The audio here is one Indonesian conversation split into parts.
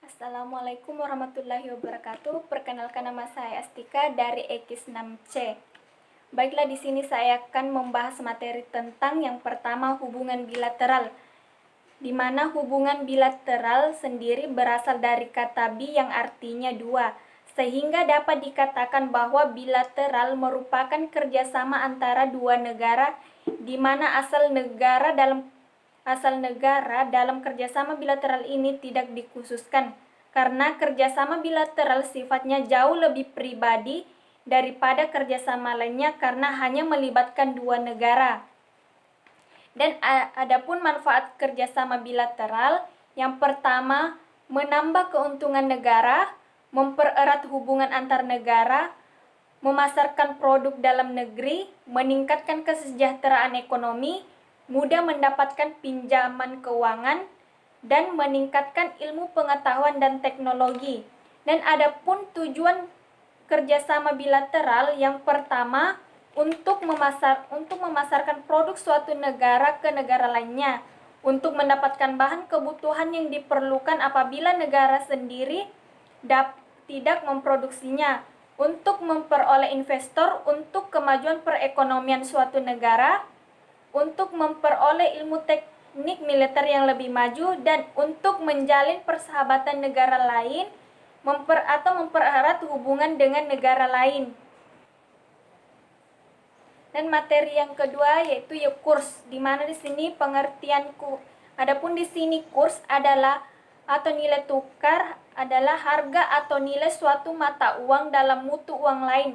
Assalamualaikum warahmatullahi wabarakatuh. Perkenalkan, nama saya Astika dari EKIS 6C. Baiklah, di sini saya akan membahas materi tentang yang pertama, hubungan bilateral. Di mana hubungan bilateral sendiri berasal dari kata bi yang artinya dua, sehingga dapat dikatakan bahwa bilateral merupakan kerjasama antara dua negara, di mana asal negara dalam kerjasama bilateral ini tidak dikhususkan, karena kerjasama bilateral sifatnya jauh lebih pribadi daripada kerjasama lainnya karena hanya melibatkan dua negara. Dan adapun manfaat kerjasama bilateral, yang pertama, menambah keuntungan negara, mempererat hubungan antar negara, memasarkan produk dalam negeri, meningkatkan kesejahteraan ekonomi, mudah mendapatkan pinjaman keuangan, dan meningkatkan ilmu pengetahuan dan teknologi. Dan adapun tujuan kerjasama bilateral, yang pertama, untuk memasarkan produk suatu negara ke negara lainnya, untuk mendapatkan bahan kebutuhan yang diperlukan apabila negara sendiri tidak memproduksinya, untuk memperoleh investor untuk kemajuan perekonomian suatu negara, untuk memperoleh ilmu teknik militer yang lebih maju, dan untuk menjalin persahabatan negara lain atau mempererat hubungan dengan negara lain. Dan materi yang kedua yaitu kurs, di mana di sini pengertianku. Adapun di sini kurs adalah atau nilai tukar adalah harga atau nilai suatu mata uang dalam mutu uang lain,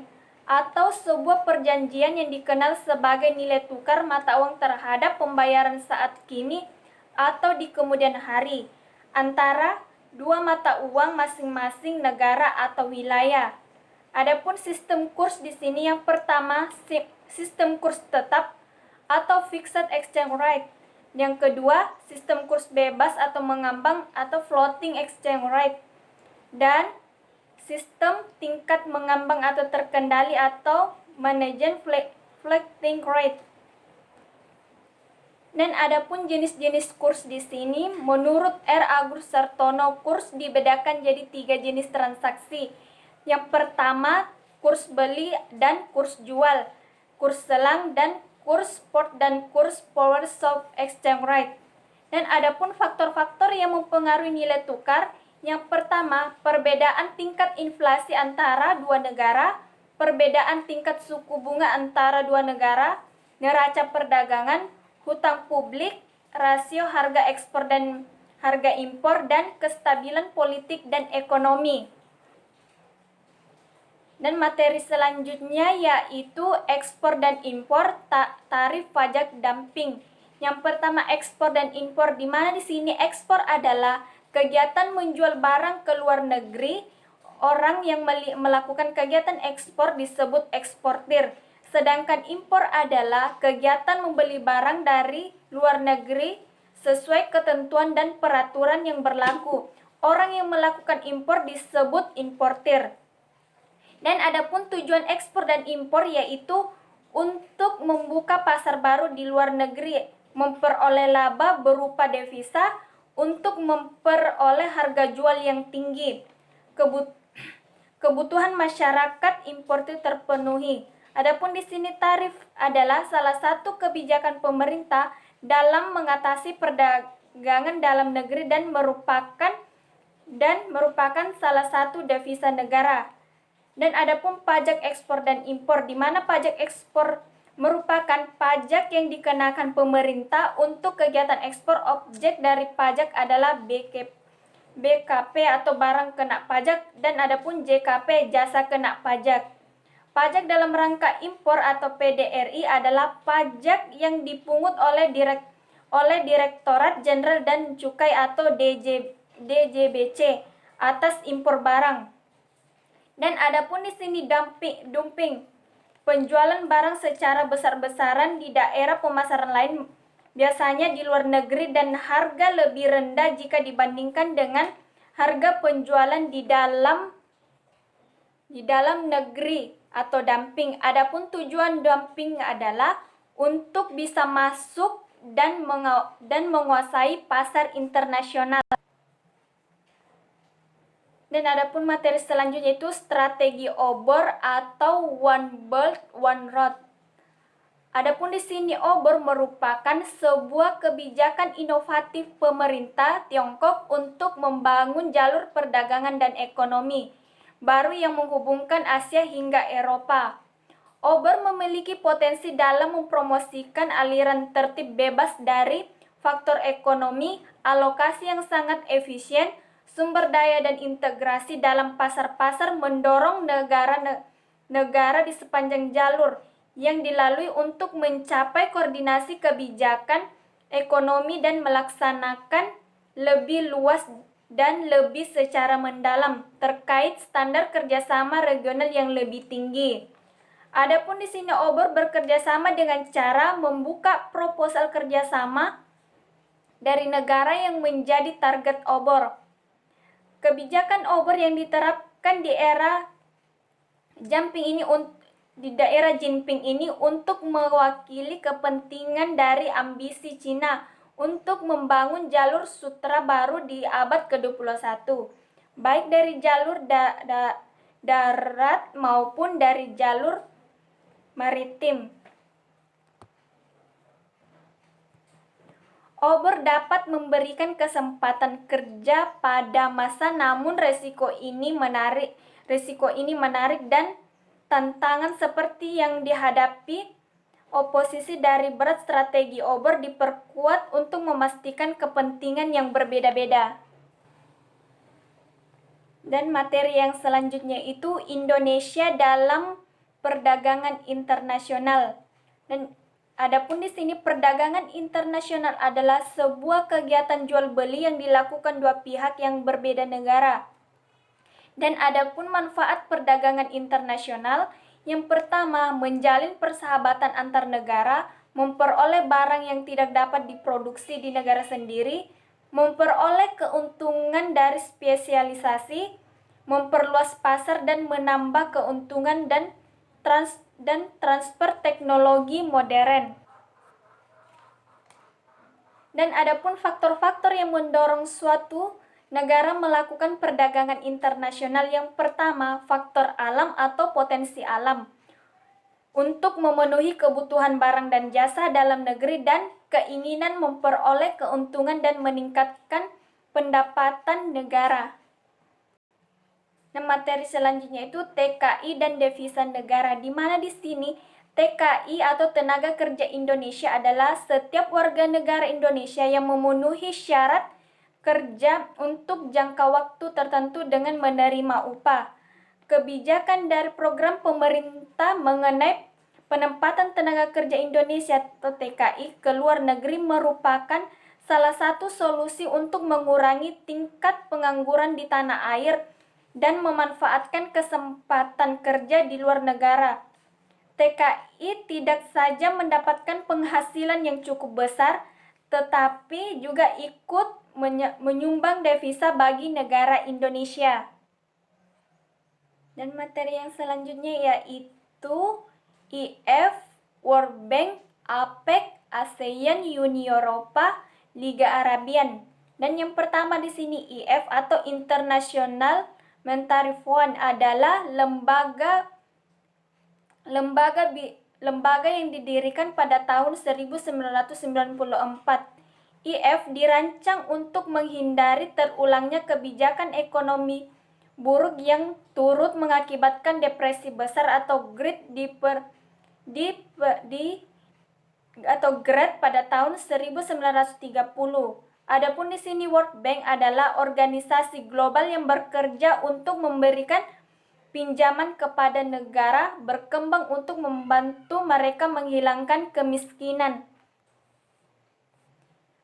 atau sebuah perjanjian yang dikenal sebagai nilai tukar mata uang terhadap pembayaran saat kini atau di kemudian hari antara dua mata uang masing-masing negara atau wilayah. Adapun sistem kurs di sini, yang pertama, sistem kurs tetap atau fixed exchange rate. Yang kedua, sistem kurs bebas atau mengambang atau floating exchange rate. Dan sistem tingkat mengambang atau terkendali atau managed floating rate. Dan adapun jenis-jenis kurs di sini, menurut R. Agus Sartono, kurs dibedakan jadi 3 jenis transaksi. Yang pertama, kurs beli dan kurs jual, kurs selang dan kurs spot, dan kurs forward swap exchange rate. Dan adapun faktor-faktor yang mempengaruhi nilai tukar, yang pertama, perbedaan tingkat inflasi antara dua negara, perbedaan tingkat suku bunga antara dua negara, neraca perdagangan, hutang publik, rasio harga ekspor dan harga impor, dan kestabilan politik dan ekonomi. Dan materi selanjutnya yaitu ekspor dan impor, tarif pajak dumping. Yang pertama, ekspor dan impor, di mana di sini ekspor adalah kegiatan menjual barang ke luar negeri. Orang yang melakukan kegiatan ekspor disebut eksportir. Sedangkan impor adalah kegiatan membeli barang dari luar negeri sesuai ketentuan dan peraturan yang berlaku. Orang yang melakukan impor disebut importir. Dan adapun tujuan ekspor dan impor yaitu untuk membuka pasar baru di luar negeri, memperoleh laba berupa devisa, untuk memperoleh harga jual yang tinggi. Kebutuhan masyarakat importir terpenuhi. Adapun di sini tarif adalah salah satu kebijakan pemerintah dalam mengatasi perdagangan dalam negeri dan merupakan salah satu devisa negara. Dan adapun pajak ekspor dan impor, di mana pajak ekspor merupakan pajak yang dikenakan pemerintah untuk kegiatan ekspor. Objek dari pajak adalah BKP atau barang kena pajak, dan adapun JKP jasa kena pajak. Pajak dalam rangka impor atau PDRI adalah pajak yang dipungut oleh Direktorat Jenderal dan Cukai atau DJBC atas impor barang. Dan adapun di sini dumping, penjualan barang secara besar-besaran di daerah pemasaran lain, biasanya di luar negeri, dan harga lebih rendah jika dibandingkan dengan harga penjualan di dalam negeri atau dumping. Adapun tujuan dumping adalah untuk bisa masuk dan menguasai pasar internasional. Dan adapun materi selanjutnya itu strategi obor atau One Belt One Road. Adapun di sini obor merupakan sebuah kebijakan inovatif pemerintah Tiongkok untuk membangun jalur perdagangan dan ekonomi baru yang menghubungkan Asia hingga Eropa. Obor memiliki potensi dalam mempromosikan aliran tertib bebas dari faktor ekonomi, alokasi yang sangat efisien, sumber daya dan integrasi dalam pasar-pasar mendorong negara di sepanjang jalur yang dilalui untuk mencapai koordinasi kebijakan ekonomi dan melaksanakan lebih luas dan lebih secara mendalam terkait standar kerjasama regional yang lebih tinggi. Adapun di sini obor bekerja sama dengan cara membuka proposal kerjasama dari negara yang menjadi target obor. Kebijakan obor yang diterapkan di daerah Jinping ini untuk mewakili kepentingan dari ambisi Cina untuk membangun jalur sutra baru di abad ke-21, baik dari jalur darat maupun dari jalur maritim. Obor dapat memberikan kesempatan kerja pada masa, namun resiko ini menarik dan tantangan seperti yang dihadapi oposisi dari berat strategi obor diperkuat untuk memastikan kepentingan yang berbeda-beda. Dan materi yang selanjutnya itu Indonesia dalam perdagangan internasional. Dan adapun di sini perdagangan internasional adalah sebuah kegiatan jual beli yang dilakukan dua pihak yang berbeda negara. Dan adapun manfaat perdagangan internasional, yang pertama menjalin persahabatan antar negara, memperoleh barang yang tidak dapat diproduksi di negara sendiri, memperoleh keuntungan dari spesialisasi, memperluas pasar dan menambah keuntungan dan transfer teknologi modern. Dan adapun faktor-faktor yang mendorong suatu negara melakukan perdagangan internasional, yang pertama faktor alam atau potensi alam untuk memenuhi kebutuhan barang dan jasa dalam negeri dan keinginan memperoleh keuntungan dan meningkatkan pendapatan negara. Nah, materi selanjutnya itu TKI dan devisa negara, di mana di sini TKI atau tenaga kerja Indonesia adalah setiap warga negara Indonesia yang memenuhi syarat kerja untuk jangka waktu tertentu dengan menerima upah. Kebijakan dari program pemerintah mengenai penempatan tenaga kerja Indonesia atau TKI ke luar negeri merupakan salah satu solusi untuk mengurangi tingkat pengangguran di tanah air dan memanfaatkan kesempatan kerja di luar negara. TKI tidak saja mendapatkan penghasilan yang cukup besar, tetapi juga ikut menyumbang devisa bagi negara Indonesia. Dan materi yang selanjutnya yaitu IF, World Bank, APEC, ASEAN, Uni Eropa, Liga Arabian. Dan yang pertama di sini IF atau International Monetary Fund adalah lembaga yang didirikan pada tahun 1994. IF dirancang untuk menghindari terulangnya kebijakan ekonomi buruk yang turut mengakibatkan depresi besar atau Great pada tahun 1930. Adapun di sini World Bank adalah organisasi global yang bekerja untuk memberikan pinjaman kepada negara berkembang untuk membantu mereka menghilangkan kemiskinan.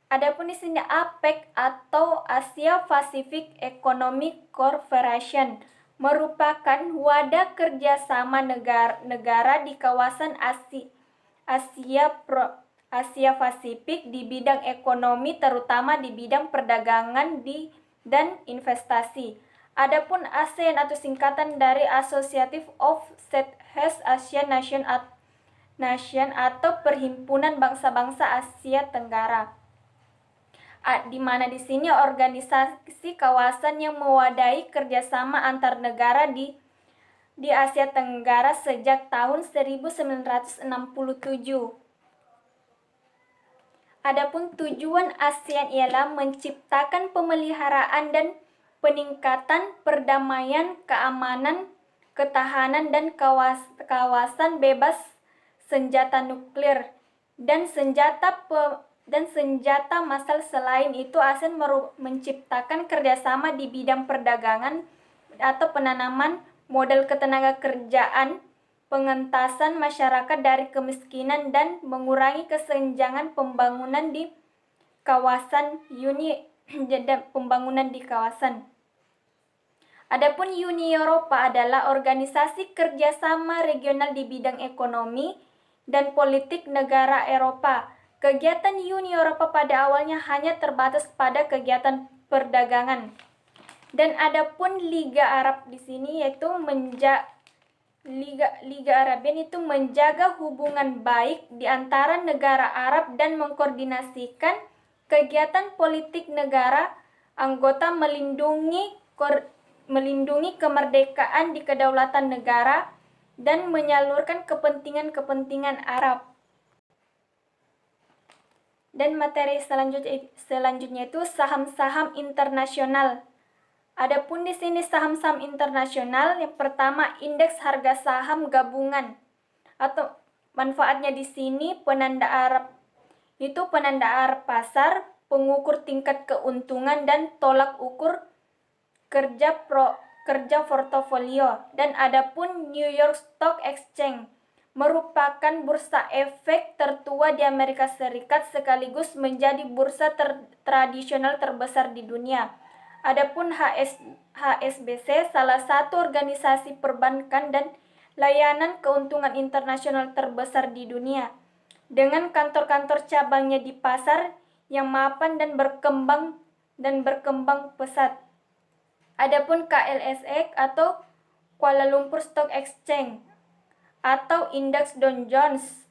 Adapun di sini APEC atau Asia Pacific Economic Cooperation merupakan wadah kerjasama negara di kawasan Asia Pasifik di bidang ekonomi, terutama di bidang perdagangan dan investasi. Adapun ASEAN atau singkatan dari Associative of Southeast Asian Nation atau Perhimpunan Bangsa-Bangsa Asia Tenggara. di mana di sini organisasi kawasan yang mewadahi kerjasama antar negara di Asia Tenggara sejak tahun 1967. Adapun tujuan ASEAN ialah menciptakan pemeliharaan dan peningkatan perdamaian, keamanan, ketahanan, dan kawasan bebas senjata nuklir dan senjata massal. Selain itu, ASEAN menciptakan kerjasama di bidang perdagangan atau penanaman modal ketenaga kerjaan, pengentasan masyarakat dari kemiskinan, dan mengurangi kesenjangan pembangunan di kawasan Adapun Uni Eropa adalah organisasi kerjasama regional di bidang ekonomi dan politik negara Eropa. Kegiatan Uni Eropa pada awalnya hanya terbatas pada kegiatan perdagangan. Dan adapun Liga Arab di sini yaitu Liga Arabian itu menjaga hubungan baik di antara negara Arab dan mengkoordinasikan kegiatan politik negara anggota, melindungi kemerdekaan di kedaulatan negara dan menyalurkan kepentingan Arab. Dan materi selanjutnya itu saham-saham internasional. Adapun di sini saham-saham internasional, yang pertama indeks harga saham gabungan atau manfaatnya di sini penanda arah pasar, pengukur tingkat keuntungan dan tolak ukur kerja portofolio. Dan adapun New York Stock Exchange merupakan bursa efek tertua di Amerika Serikat sekaligus menjadi bursa tradisional terbesar di dunia. Adapun HSBC salah satu organisasi perbankan dan layanan keuntungan internasional terbesar di dunia dengan kantor-kantor cabangnya di pasar yang mapan dan berkembang pesat. Adapun KLSE atau Kuala Lumpur Stock Exchange atau indeks Dow Jones.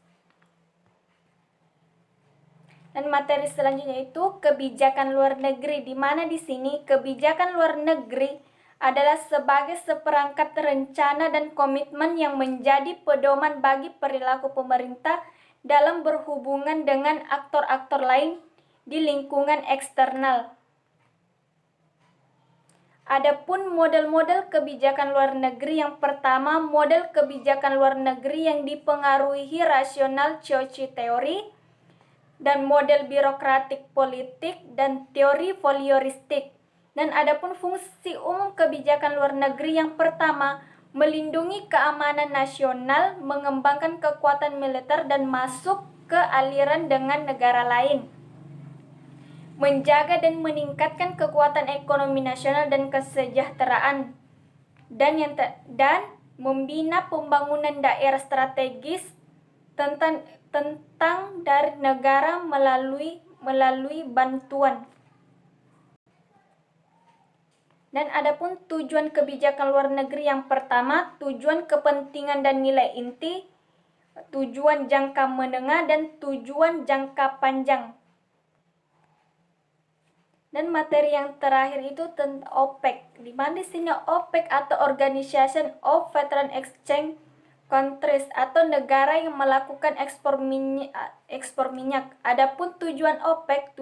Dan materi selanjutnya itu kebijakan luar negeri, di mana di sini kebijakan luar negeri adalah sebagai seperangkat rencana dan komitmen yang menjadi pedoman bagi perilaku pemerintah dalam berhubungan dengan aktor-aktor lain di lingkungan eksternal. Adapun model-model kebijakan luar negeri, yang pertama model kebijakan luar negeri yang dipengaruhi rasional Churchill teori dan model birokratik politik dan teori voyeuristik. Dan adapun fungsi umum kebijakan luar negeri, yang pertama melindungi keamanan nasional, mengembangkan kekuatan militer dan masuk ke aliran dengan negara lain, menjaga dan meningkatkan kekuatan ekonomi nasional dan kesejahteraan, dan membina pembangunan daerah strategis tentang dari negara melalui bantuan. Dan adapun tujuan kebijakan luar negeri, yang pertama tujuan kepentingan dan nilai inti, tujuan jangka menengah, dan tujuan jangka panjang. Dan materi yang terakhir itu tentang OPEC, di mana di sini OPEC atau Organization of Foreign Exchange Countries atau negara yang melakukan ekspor minyak. Adapun tujuan OPEC,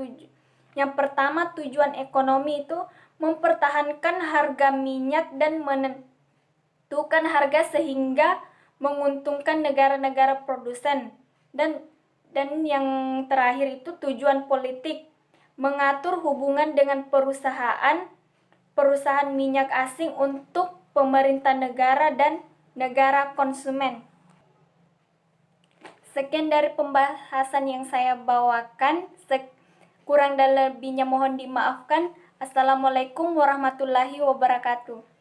yang pertama tujuan ekonomi itu mempertahankan harga minyak dan menentukan harga sehingga menguntungkan negara-negara produsen. Dan yang terakhir itu tujuan politik, mengatur hubungan dengan perusahaan minyak asing untuk pemerintah negara dan negara konsumen. Sekian dari pembahasan yang saya bawakan. Kurang dan lebihnya mohon dimaafkan. Assalamualaikum warahmatullahi wabarakatuh.